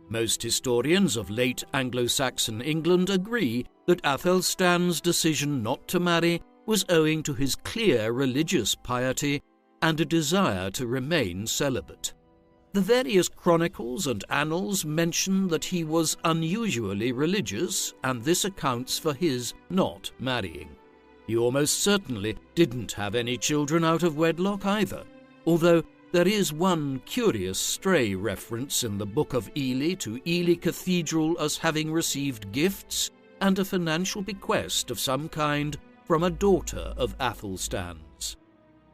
Most historians of late Anglo-Saxon England agree that Athelstan's decision not to marry was owing to his clear religious piety and a desire to remain celibate. The various chronicles and annals mention that he was unusually religious, and this accounts for his not marrying. He almost certainly didn't have any children out of wedlock either, although there is one curious stray reference in the Book of Ely to Ely Cathedral as having received gifts and a financial bequest of some kind from a daughter of Athelstan's.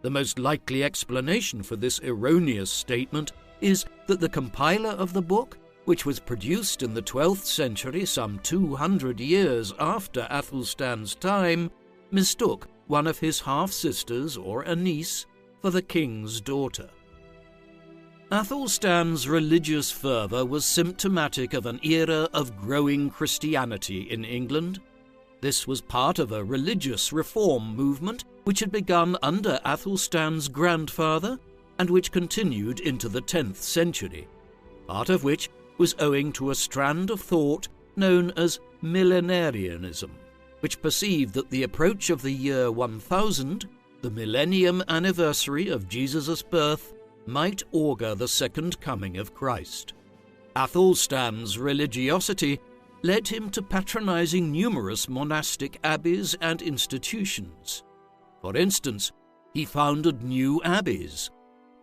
The most likely explanation for this erroneous statement is that the compiler of the book, which was produced in the 12th century, some 200 years after Athelstan's time, mistook one of his half-sisters or a niece for the king's daughter. Athelstan's religious fervour was symptomatic of an era of growing Christianity in England. This was part of a religious reform movement which had begun under Athelstan's grandfather and which continued into the 10th century, part of which was owing to a strand of thought known as millenarianism, which perceived that the approach of the year 1000, the millennium anniversary of Jesus' birth, might augur the second coming of Christ. Athelstan's religiosity led him to patronizing numerous monastic abbeys and institutions. For instance, he founded new abbeys,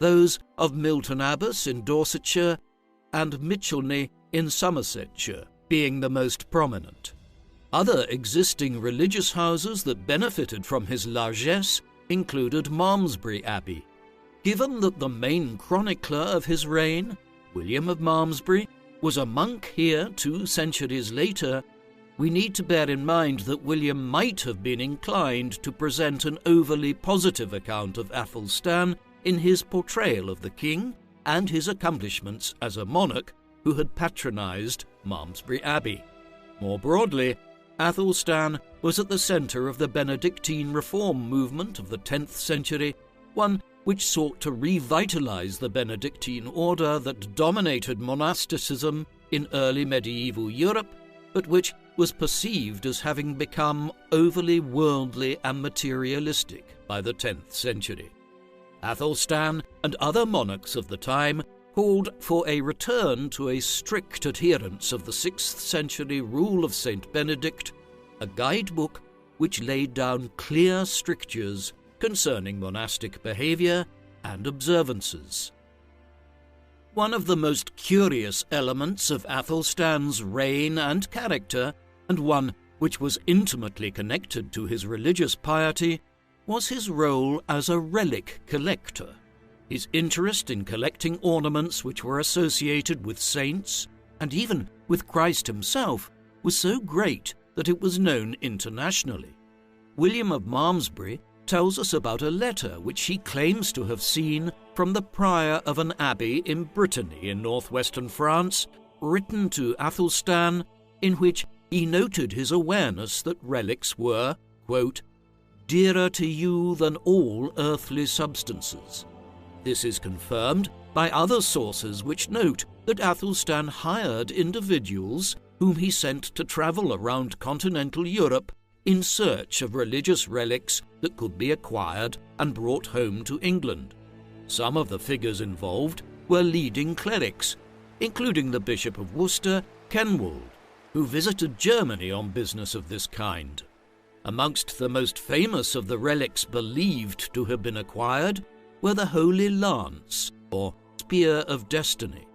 those of Milton Abbas in Dorsetshire and Michelney in Somersetshire being the most prominent. Other existing religious houses that benefited from his largesse included Malmesbury Abbey. Given that the main chronicler of his reign, William of Malmesbury, was a monk here 2 centuries later, we need to bear in mind that William might have been inclined to present an overly positive account of Athelstan in his portrayal of the king and his accomplishments as a monarch who had patronized Malmesbury Abbey. More broadly, Athelstan was at the centre of the Benedictine reform movement of the 10th century, one which sought to revitalize the Benedictine order that dominated monasticism in early medieval Europe, but which was perceived as having become overly worldly and materialistic by the 10th century. Athelstan and other monarchs of the time called for a return to a strict adherence of the 6th century rule of Saint Benedict, a guidebook which laid down clear strictures concerning monastic behaviour and observances. One of the most curious elements of Athelstan's reign and character, and one which was intimately connected to his religious piety, was his role as a relic collector. His interest in collecting ornaments which were associated with saints, and even with Christ himself, was so great that it was known internationally. William of Malmesbury tells us about a letter which he claims to have seen from the prior of an abbey in Brittany in northwestern France, written to Athelstan in which he noted his awareness that relics were, quote, dearer to you than all earthly substances. This is confirmed by other sources which note that Athelstan hired individuals whom he sent to travel around continental Europe in search of religious relics that could be acquired and brought home to England. Some of the figures involved were leading clerics, including the Bishop of Worcester, Kenwald, who visited Germany on business of this kind. Amongst the most famous of the relics believed to have been acquired were the Holy Lance, or Spear of Destiny,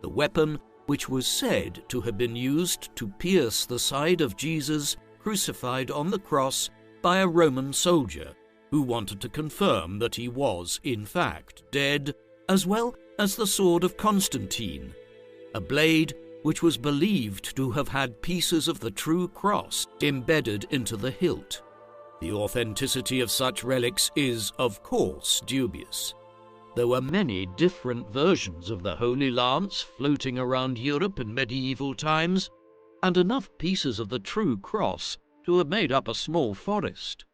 the weapon which was said to have been used to pierce the side of Jesus crucified on the cross by a Roman soldier who wanted to confirm that he was, in fact, dead, as well as the sword of Constantine, a blade which was believed to have had pieces of the true cross embedded into the hilt. The authenticity of such relics is, of course, dubious. There were many different versions of the Holy Lance floating around Europe in medieval times, and enough pieces of the true cross to have made up a small forest.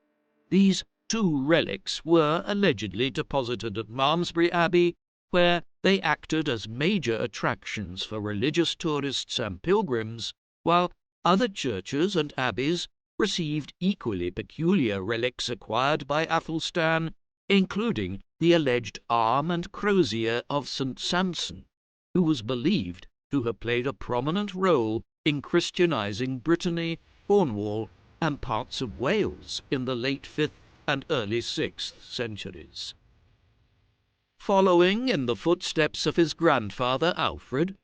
These two relics were allegedly deposited at Malmesbury Abbey, where they acted as major attractions for religious tourists and pilgrims, while other churches and abbeys received equally peculiar relics acquired by Athelstan, including the alleged arm and crozier of St. Samson, who was believed to have played a prominent role in Christianizing Brittany, Cornwall, and parts of Wales in the late 5th and early 6th centuries. Following in the footsteps of his grandfather Alfred,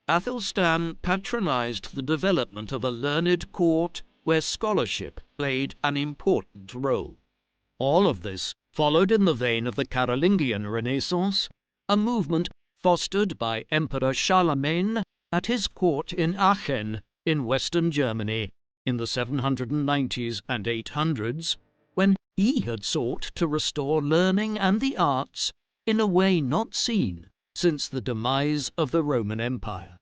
Athelstan patronized the development of a learned court where scholarship played an important role. All of this followed in the vein of the Carolingian Renaissance, a movement fostered by Emperor Charlemagne at his court in Aachen in western Germany in the 790s and 800s, when he had sought to restore learning and the arts in a way not seen since the demise of the Roman Empire.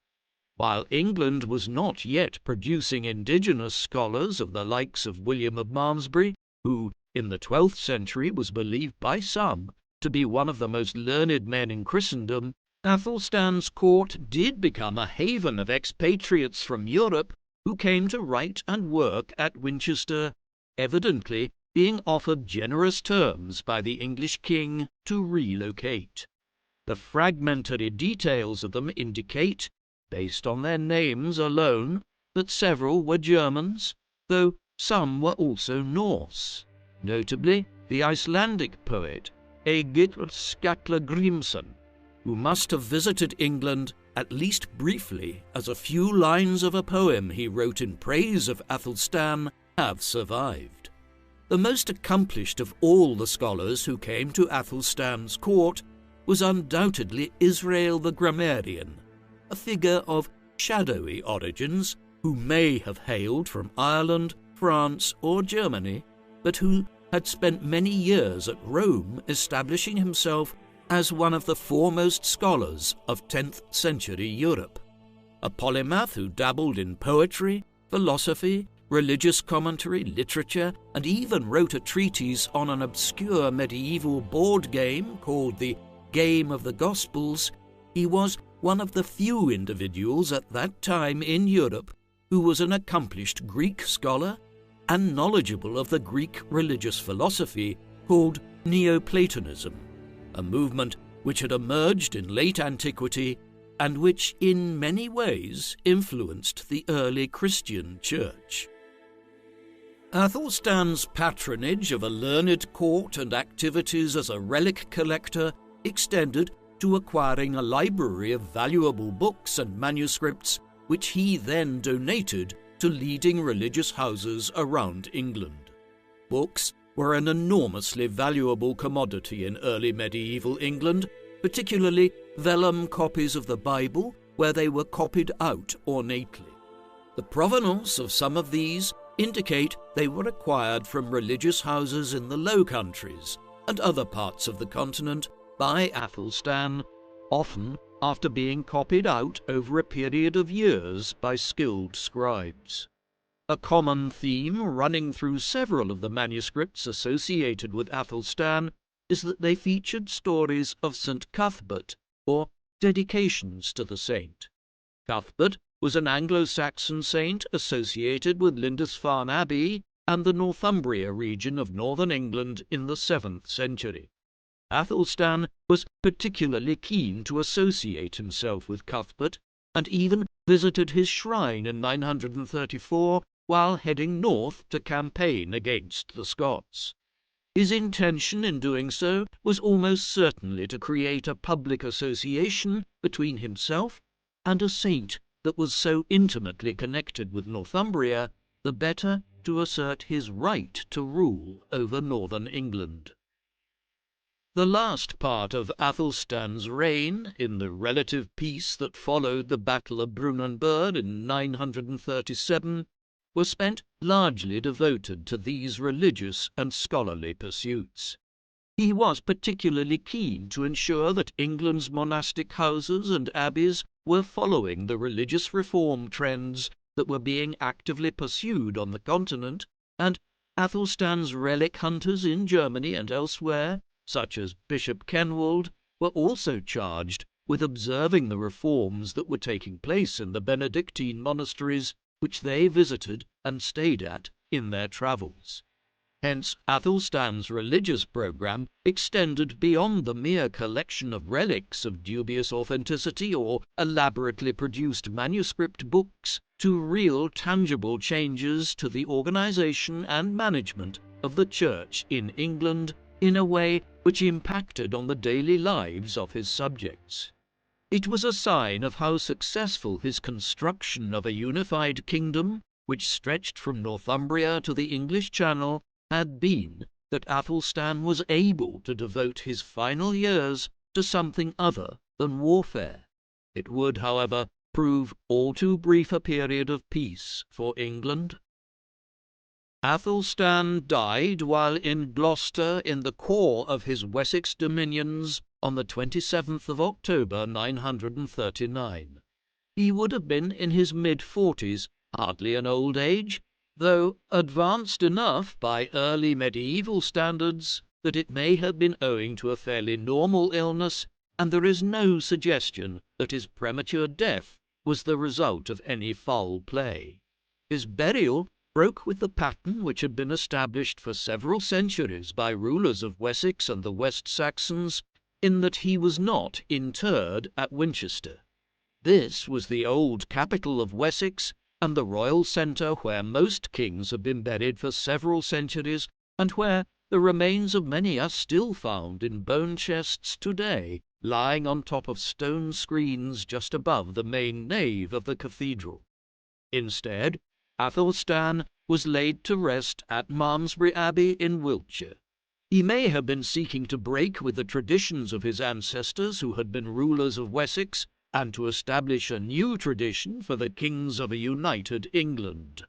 While England was not yet producing indigenous scholars of the likes of William of Malmesbury, who in the 12th century was believed by some to be one of the most learned men in Christendom, Athelstan's court did become a haven of expatriates from Europe who came to write and work at Winchester, evidently being offered generous terms by the English king to relocate. The fragmentary details of them indicate, based on their names alone, that several were Germans, though some were also Norse, notably the Icelandic poet Egill Skallagrimsson, who must have visited England at least briefly, as a few lines of a poem he wrote in praise of Athelstan have survived. The most accomplished of all the scholars who came to Athelstan's court was undoubtedly Israel the grammarian, a figure of shadowy origins who may have hailed from Ireland, France, or Germany, but who had spent many years at Rome establishing himself as one of the foremost scholars of 10th century Europe. A polymath who dabbled in poetry, philosophy, religious commentary, literature, and even wrote a treatise on an obscure medieval board game called the Game of the Gospels, he was one of the few individuals at that time in Europe who was an accomplished Greek scholar and knowledgeable of the Greek religious philosophy called Neoplatonism, a movement which had emerged in late antiquity and which in many ways influenced the early Christian church. Athelstan's patronage of a learned court and activities as a relic collector extended to acquiring a library of valuable books and manuscripts which he then donated to leading religious houses around England. Books were an enormously valuable commodity in early medieval England, particularly vellum copies of the Bible, where they were copied out ornately. The provenance of some of these indicate they were acquired from religious houses in the Low Countries and other parts of the continent by Athelstan, often after being copied out over a period of years by skilled scribes. A common theme running through several of the manuscripts associated with Athelstan is that they featured stories of St. Cuthbert, or dedications to the saint. Cuthbert was an Anglo-Saxon saint associated with Lindisfarne Abbey and the Northumbria region of northern England in the 7th century. Athelstan was particularly keen to associate himself with Cuthbert, and even visited his shrine in 934 while heading north to campaign against the Scots. His intention in doing so was almost certainly to create a public association between himself and a saint that was so intimately connected with Northumbria, the better to assert his right to rule over northern England. The last part of Athelstan's reign, in the relative peace that followed the Battle of Brunanburh in 937, was spent largely devoted to these religious and scholarly pursuits. He was particularly keen to ensure that England's monastic houses and abbeys were following the religious reform trends that were being actively pursued on the continent, and Athelstan's relic hunters in Germany and elsewhere, such as Bishop Kenwald, were also charged with observing the reforms that were taking place in the Benedictine monasteries which they visited and stayed at in their travels. Hence, Athelstan's religious program extended beyond the mere collection of relics of dubious authenticity or elaborately produced manuscript books to real tangible changes to the organization and management of the Church in England in a way which impacted on the daily lives of his subjects. It was a sign of how successful his construction of a unified kingdom, which stretched from Northumbria to the English Channel, had been that Athelstan was able to devote his final years to something other than warfare. It would, however, prove all too brief a period of peace for England. Athelstan died while in Gloucester in the core of his Wessex dominions on the 27th of October 939. He would have been in his mid-40s, hardly an old age, though advanced enough by early medieval standards that it may have been owing to a fairly normal illness, and there is no suggestion that his premature death was the result of any foul play. His burial broke with the pattern which had been established for several centuries by rulers of Wessex and the West Saxons, in that he was not interred at Winchester. This was the old capital of Wessex, and the royal centre where most kings have been buried for several centuries, and where the remains of many are still found in bone chests today, lying on top of stone screens just above the main nave of the cathedral. Instead, Athelstan was laid to rest at Malmesbury Abbey in Wiltshire. He may have been seeking to break with the traditions of his ancestors who had been rulers of Wessex, and to establish a new tradition for the kings of a united England.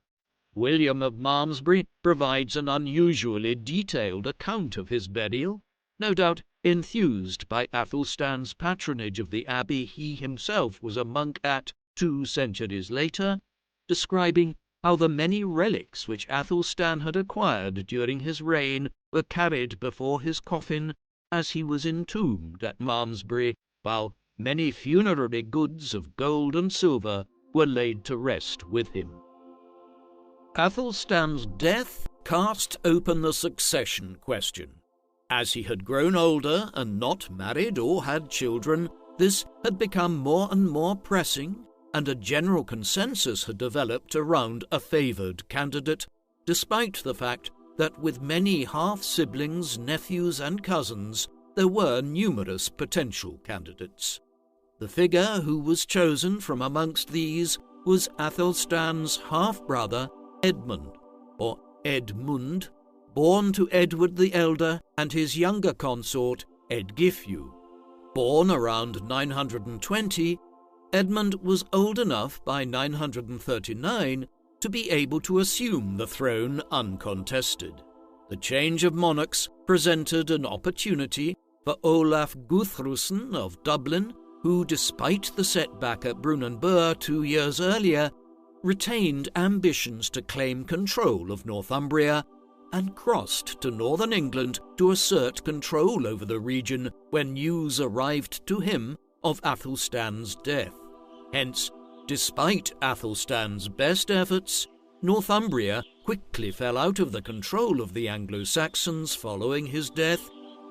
William of Malmesbury provides an unusually detailed account of his burial, no doubt enthused by Athelstan's patronage of the abbey he himself was a monk at 2 centuries later, describing how the many relics which Athelstan had acquired during his reign were carried before his coffin as he was entombed at Malmesbury, while many funerary goods of gold and silver were laid to rest with him. Athelstan's death cast open the succession question. As he had grown older and not married or had children, this had become more and more pressing, and a general consensus had developed around a favoured candidate, despite the fact that with many half-siblings, nephews and cousins, there were numerous potential candidates. The figure who was chosen from amongst these was Athelstan's half-brother Edmund, or Edmund, born to Edward the Elder and his younger consort Edgifew. Born around 920, Edmund was old enough by 939 to be able to assume the throne uncontested. The change of monarchs presented an opportunity for Olaf Guthrusen of Dublin who, despite the setback at Brunanburh 2 years earlier, retained ambitions to claim control of Northumbria and crossed to northern England to assert control over the region when news arrived to him of Athelstan's death. Hence, despite Athelstan's best efforts, Northumbria quickly fell out of the control of the Anglo-Saxons following his death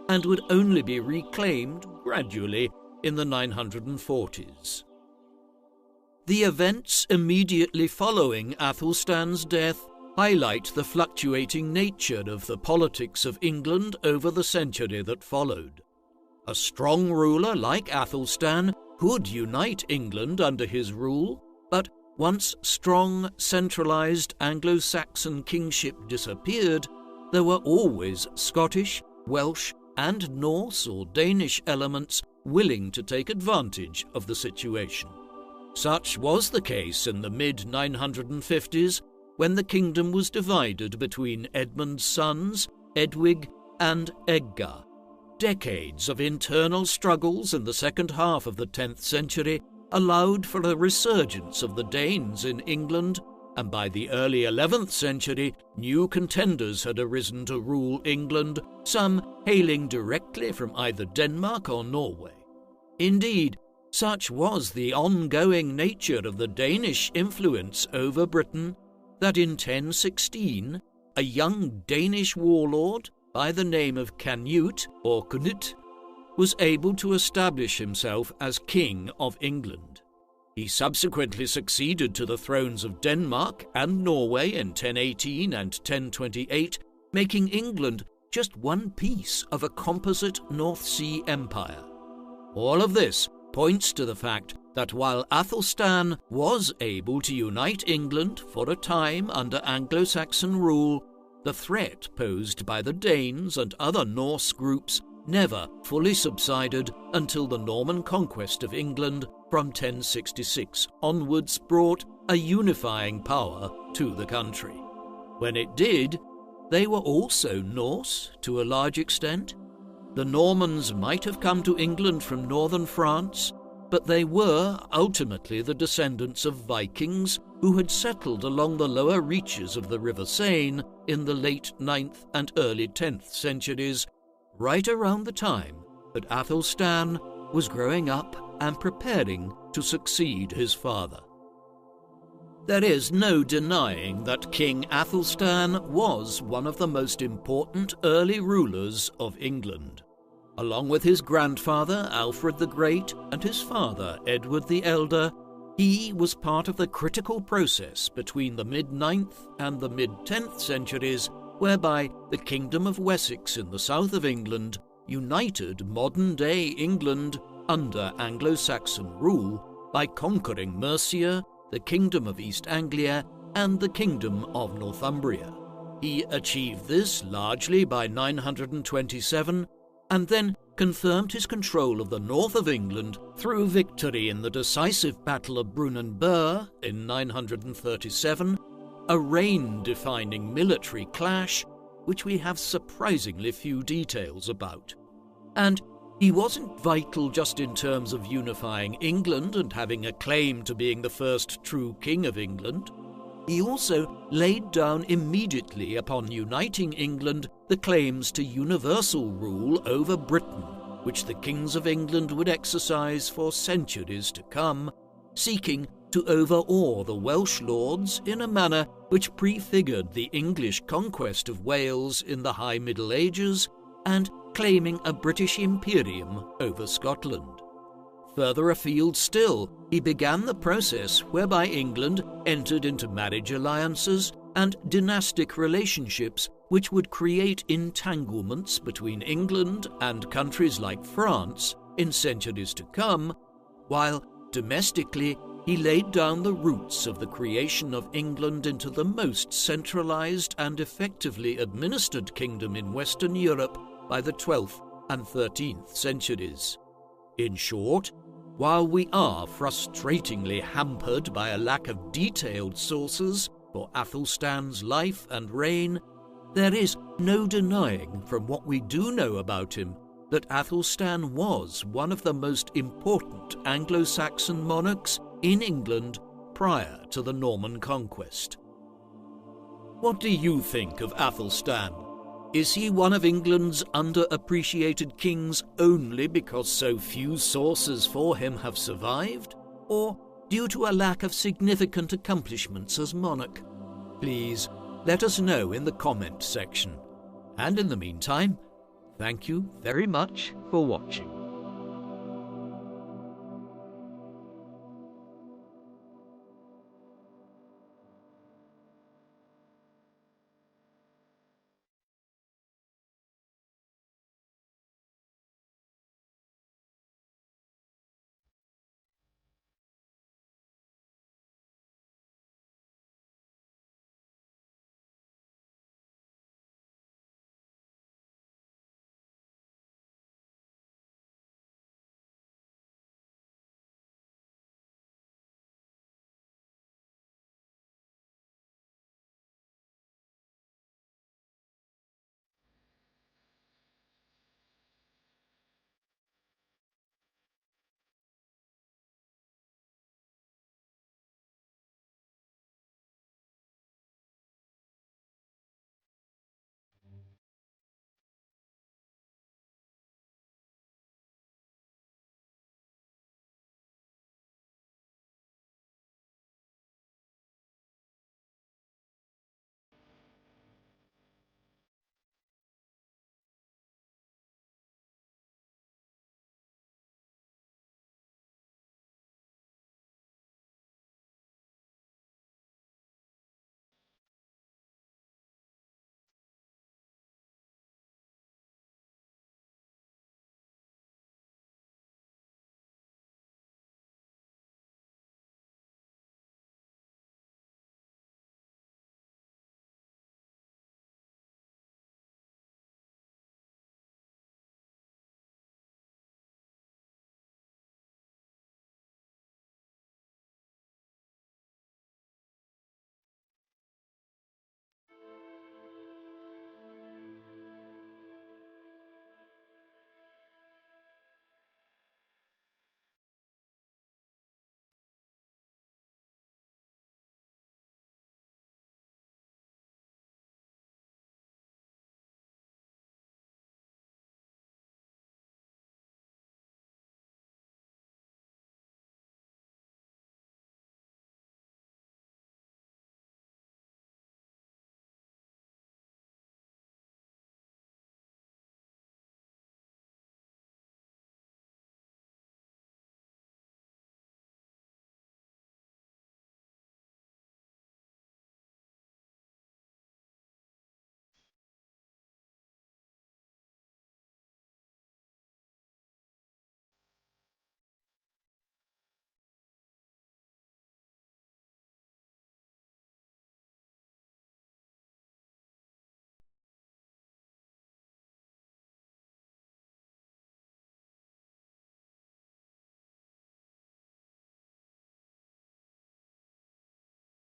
and would only be reclaimed gradually in the 940s. The events immediately following Athelstan's death highlight the fluctuating nature of the politics of England over the century that followed. A strong ruler like Athelstan could unite England under his rule, but once strong, centralised Anglo-Saxon kingship disappeared, there were always Scottish, Welsh, and Norse or Danish elements willing to take advantage of the situation. Such was the case in the mid-950s, when the kingdom was divided between Edmund's sons, Edwig and Edgar. Decades of internal struggles in the second half of the 10th century allowed for a resurgence of the Danes in England, and by the early 11th century, new contenders had arisen to rule England, some hailing directly from either Denmark or Norway. Indeed, such was the ongoing nature of the Danish influence over Britain that in 1016, a young Danish warlord by the name of Canute or Cnut was able to establish himself as King of England. He subsequently succeeded to the thrones of Denmark and Norway in 1018 and 1028, making England just one piece of a composite North Sea empire. All of this points to the fact that while Athelstan was able to unite England for a time under Anglo-Saxon rule, the threat posed by the Danes and other Norse groups never fully subsided until the Norman conquest of England from 1066 onwards brought a unifying power to the country. When it did, they were also Norse to a large extent. The Normans might have come to England from northern France, but they were ultimately the descendants of Vikings who had settled along the lower reaches of the River Seine in the late 9th and early 10th centuries, right around the time that Athelstan was growing up and preparing to succeed his father. There is no denying that King Athelstan was one of the most important early rulers of England. Along with his grandfather Alfred the Great and his father Edward the Elder, he was part of the critical process between the mid-9th and the mid-10th centuries whereby the Kingdom of Wessex in the south of England united modern-day England under Anglo-Saxon rule by conquering Mercia, the Kingdom of East Anglia, and the Kingdom of Northumbria. He achieved this largely by 927, and then confirmed his control of the north of England through victory in the decisive Battle of Brunanburh in 937, a reign-defining military clash which we have surprisingly few details about. And he wasn't vital just in terms of unifying England and having a claim to being the first true king of England. He also laid down immediately upon uniting England the claims to universal rule over Britain, which the kings of England would exercise for centuries to come, seeking to overawe the Welsh lords in a manner which prefigured the English conquest of Wales in the High Middle Ages and claiming a British imperium over Scotland. Further afield still, he began the process whereby England entered into marriage alliances and dynastic relationships which would create entanglements between England and countries like France in centuries to come, while domestically he laid down the roots of the creation of England into the most centralized and effectively administered kingdom in Western Europe by the 12th and 13th centuries. In short, while we are frustratingly hampered by a lack of detailed sources for Athelstan's life and reign, there is no denying from what we do know about him that Athelstan was one of the most important Anglo-Saxon monarchs in England prior to the Norman conquest. What do you think of Athelstan? Is he one of England's underappreciated kings only because so few sources for him have survived, or due to a lack of significant accomplishments as monarch? Please let us know in the comment section. And in the meantime, thank you very much for watching.